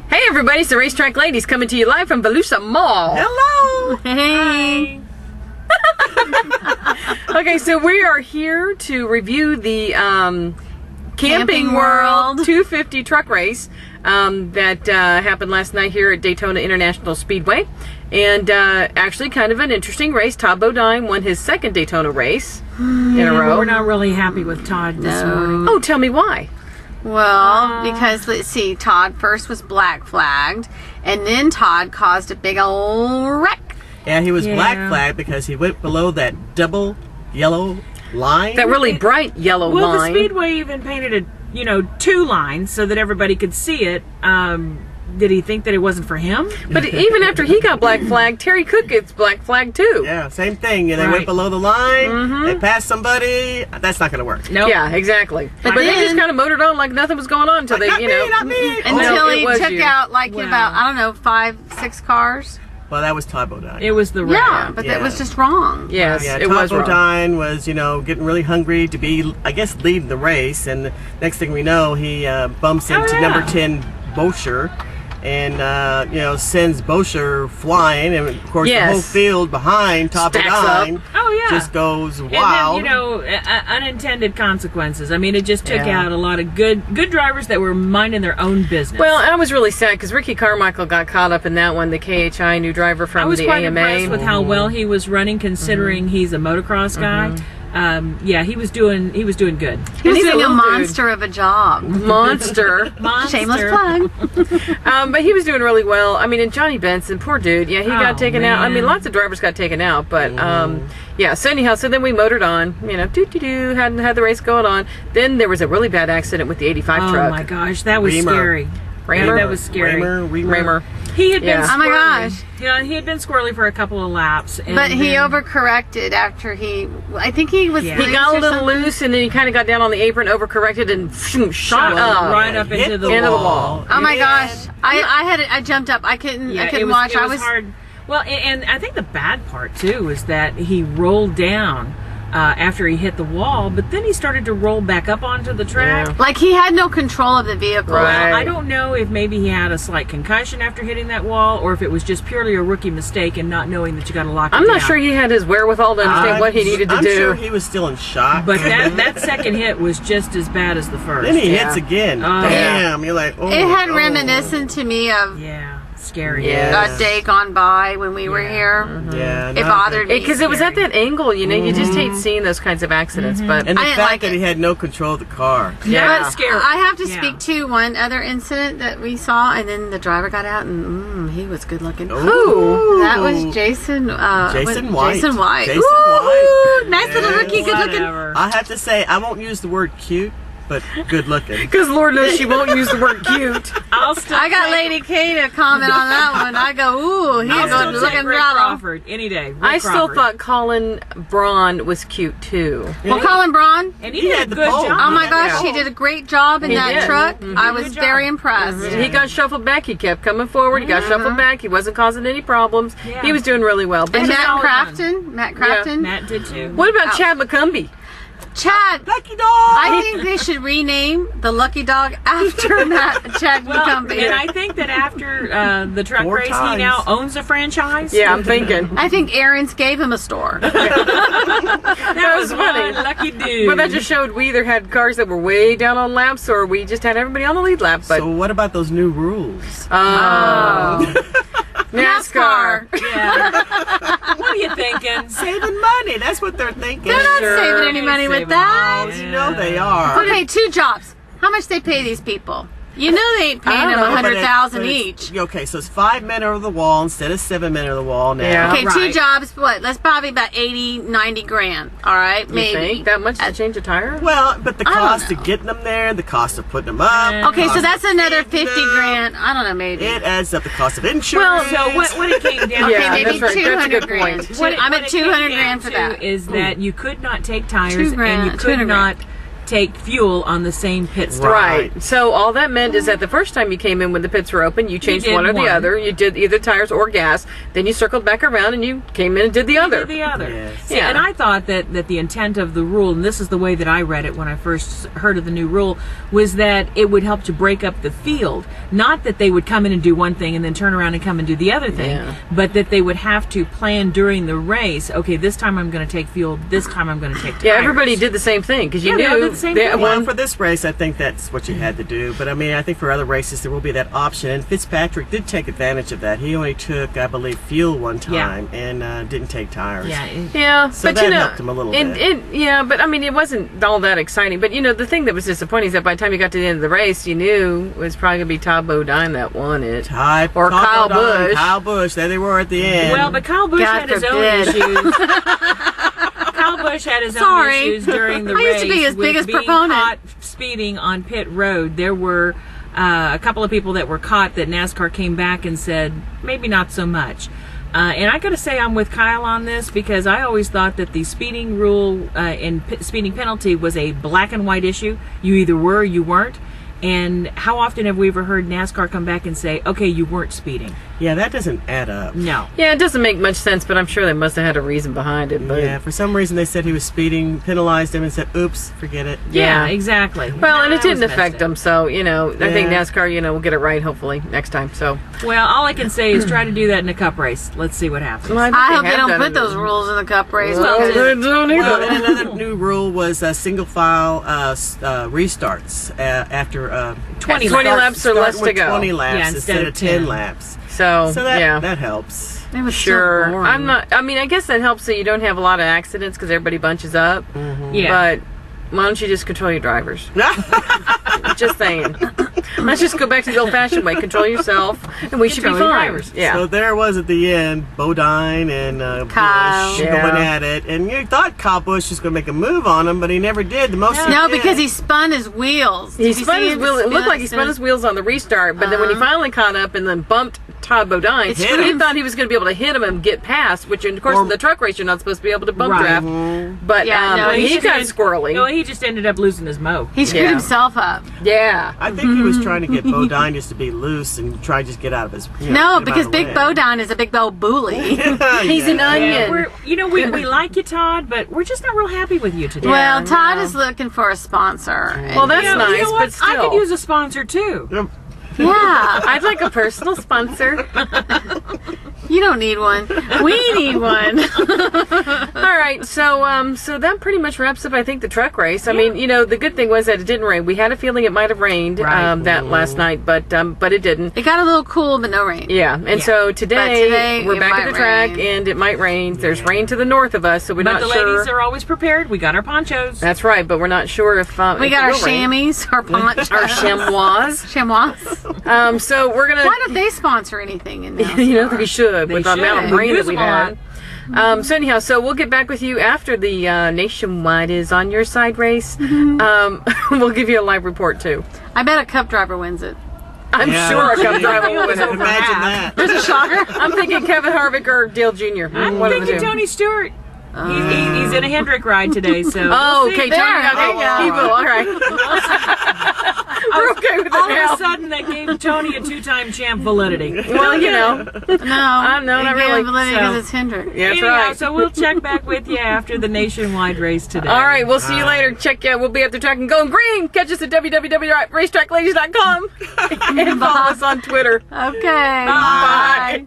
Hey everybody, it's the Racetrack Ladies coming to you live from Volusia Mall. Hello! Hey! Okay, so we are here to review the Camping World 250 truck race that happened last night here at Daytona International Speedway. And actually kind of an interesting race. Todd Bodine won his second Daytona race in a row. We're not really happy with Todd this morning. Oh, tell me why. Well, because let's see, Todd first was black flagged, and then Todd caused a big old wreck. Yeah, he was black flagged because he went below that double yellow line. That really bright yellow line. Well, the Speedway even painted two lines so that everybody could see it. Did he think that it wasn't for him? But even after he got black flagged, Terry Cook gets black flagged too. Yeah, same thing. And they went below the line, they passed somebody. That's not going to work. Nope. Yeah, exactly. But they just kind of motored on like nothing was going on until they, not me. Until he took out about, I don't know, 5, 6 cars. Well, that was Todd Bodine. It was the wreck. Yeah, but that was just wrong. Yes, yeah, it Todd was wrong. Bodine was, getting really hungry to be, I guess, leading the race. And the next thing we know, he bumps into number 10 Bosher. And, sends Bosher flying. And, of course, the whole field behind Todd Bodine just goes wild. And then, unintended consequences. I mean, it just took out a lot of good drivers that were minding their own business. Well, I was really sad because Ricky Carmichael got caught up in that one, the KHI new driver from the AMA. I was quite impressed with how well he was running, considering he's a motocross guy. Yeah, he was doing good. He was doing a monster of a job. Monster. Shameless plug. But he was doing really well. I mean, and Johnny Benson, poor dude. Yeah, he got taken out. I mean, lots of drivers got taken out. But, yeah, so anyhow, so then we motored on, had the race going on. Then there was a really bad accident with the 85 truck. Oh, my gosh, that was scary. Raymer? That was scary. Raymer. He had been squirrely. Oh my gosh. He had been squirrely for a couple of laps. But he overcorrected after I think he was... He got a little loose, and then he kind of got down on the apron, overcorrected, and shot up. Right up into the wall. Oh my gosh. I jumped up. I couldn't watch. It was hard. Well, and I think the bad part, too, is that he rolled down after he hit the wall, but then he started to roll back up onto the track. Yeah. Like he had no control of the vehicle. Right. I don't know if maybe he had a slight concussion after hitting that wall, or if it was just purely a rookie mistake and not knowing that you got to lock it down. I'm not sure he had his wherewithal to understand what he needed to do. I'm sure he was still in shock. But that second hit was just as bad as the first. Then he hits again. Damn, you're like, oh. It had reminiscent to me of... Scary. A day gone by when we were here. Yeah, it bothered me because it was at that angle. You just hate seeing those kinds of accidents. But and the fact that he had no control of the car. Yeah, but scary. I have to speak to one other incident that we saw, and then the driver got out, and he was good looking. Ooh, that was Jason. Jason White. Jason White. Jason White. Nice little rookie, good looking. I have to say, I won't use the word cute, but good looking. Because Lord knows she won't use the word cute. I got Lady K to comment on that one. I go, ooh, he's good looking. Ray Crawford any day. I still thought Colin Braun was cute too. Well, Colin Braun, and he did a good job. Oh my gosh, he did a great job in that truck. I was very impressed. He got shuffled back. He kept coming forward. He got shuffled back. He wasn't causing any problems. He was doing really well. But and Matt Crafton. Matt did too. What about Chad McCumbee? Chad, Lucky Dog. I think they should rename the Lucky Dog after Chad McCumbee. And I think that after the truck race, he now owns a franchise. Yeah, I'm thinking. I think Aaron's gave him a store. That was funny. Lucky dude. Well, that just showed we either had cars that were way down on laps, or we just had everybody on the lead lap. But so what about those new rules? NASCAR. Yeah. What are you thinking? Saving money. That's what they're thinking. They're not saving any money with that. You know they are. Okay, 2 jobs. How much they pay these people? You know they ain't paying them $100,000 each. Okay, so it's 5 men over the wall instead of 7 men over the wall now. Yeah. Okay, 2 jobs, what? That's probably about 80, 90 grand. All right, maybe. You think that much to change a tire? Well, but the cost of getting them there, the cost of putting them up. Okay, so that's another 50 grand. I don't know, maybe. It adds up the cost of insurance. Well, so what it came down to, maybe that's 200 grand. I'm at 200 grand for that. Is that you could not take tires $2,000, and you could not take fuel on the same pit stop. Right. So all that meant is that the first time you came in when the pits were open, you changed did one or the one. other. You did either tires or gas. Then you circled back around and you came in and did the other. The other. Yes. See, Yeah. and I thought that the intent of the rule, and this is the way that I read it when I first heard of the new rule, was that it would help to break up the field. Not that they would come in and do one thing and then turn around and come and do the other thing, Yeah. but that they would have to plan during the race, okay, this time I'm going to take fuel, this time I'm going to take tires. Yeah, everybody did the same thing because you Yeah, they all knew did the same that thing. Well, one. for this race, I think that's what you had to do. But I mean, I think for other races, there will be that option. And Fitzpatrick did take advantage of that. He only took, I believe, fuel one time and didn't take tires. Yeah, Yeah, So but that you know, helped him a little bit. Yeah, but I mean, it wasn't all that exciting. But you know, the thing that was disappointing is that by the time you got to the end of the race, you knew it was probably going to be Todd Bodine that won it. Or Kyle Busch. Kyle Busch. There they were at the end. well, but Kyle Busch God had his own forbid. issues. Kyle Busch had his own Sorry. issues during the I race. used to be his with biggest being proponent. Caught speeding on pit road. There were a couple of people that were caught that NASCAR came back and said maybe not so much. And I got to say I'm with Kyle on this because I always thought that the speeding rule and speeding penalty was a black and white issue. You either were or you weren't. And how often have we ever heard NASCAR come back and say, okay, you weren't speeding? yeah, that doesn't add up. No. Yeah, it doesn't make much sense, but I'm sure they must have had a reason behind it. But Yeah, for some reason they said he was speeding, penalized him, and said, "Oops, forget it." Yeah, exactly. Well, and it That didn't was affect messed them, so you know, I think Yeah. NASCAR, you know, will get it right hopefully next time. So up. Well, all I can say is try to do that in a cup race. Let's see what happens. Well, think I hope they have don't done put it. those rules in the cup race. Well, because- they don't either. Well, and another new rule was single file restarts after 20 laps or less to go. 20 laps Yeah, instead of 10 laps. So, So that yeah. that helps. It was so Sure. boring. I'm not. I mean, I guess that helps so you don't have a lot of accidents because everybody bunches up. Yeah. But why don't you just control your drivers? Just saying. Let's just go back to the old-fashioned way. Control yourself, and we should be Control your fine. drivers. Yeah. So there was at the end, Bodine and Kyle. Busch Yeah. going at it, and you thought Kyle Busch was going to make a move on him, but he never did. The most No, he did- because he spun his wheels. He Did you spun see his him wheels. It spin- looked like he spun his wheels on the restart, but then when he finally caught up and then bumped Todd Bodine, It he screwed- thought he was going to be able to hit him and get past. Which, of course, Or- in the truck race, you're not supposed to be able to bump Right. draft. But Yeah, no, he he got just- squirrely. No, he just ended up losing his mo. He screwed Yeah. himself up. Yeah. I think he was trying to get Bodine just to be loose and try to just get out of his. You know, No, get him because out of the Big way. Bodine is a big old bully. He's an Yeah, onion. we like you, Todd, but we're just not real happy with you today. Well, Todd no. is looking for a sponsor. Well, that's You know nice, what? but still. I could use a sponsor too. Yeah, I'd like a personal sponsor. you don't need one. We need one. All right, so that pretty much wraps up, I think, the truck race. I mean, you know, the good thing was that it didn't rain. We had a feeling it might have rained Right. that last night, but it didn't. It got a little cool, but no rain. Yeah, and so today we're it back at might the track, rain. and it might rain. There's rain to the north of us, so we're But not the sure. ladies are always prepared. We got our ponchos. That's right, but we're not sure if We if got it our will rain. chamois, our ponchos. Our chamois. Chamois. So we're gonna. Why don't they sponsor anything in now? You know, they should with the amount of should. rain Use that we've them a had. So anyhow, so we'll get back with you after the Nationwide is on your side race. We'll give you a live report too. I bet a cup driver wins it. I'm Yeah. sure a cup driver will win it. Imagine that. There's a shocker. I'm thinking Kevin Harvick or Dale Jr. I'm One of the thinking two. Tony Stewart. He's in a Hendrick ride today, so Oh, we'll see. okay, There, Tony. there Okay, you go. he will. All right. We're okay with it All of now. a sudden, they gave Tony a two-time champ validity. Well, you know. No, no, not really. Because So- it's Hendrick. Yeah, that's Anyhow, right. so we'll check back with you after the Nationwide race today. All right, we'll see you later. Check out. We'll be at the track and going green. Catch us at www.racetrackladies.com and follow us on Twitter. Okay. Bye.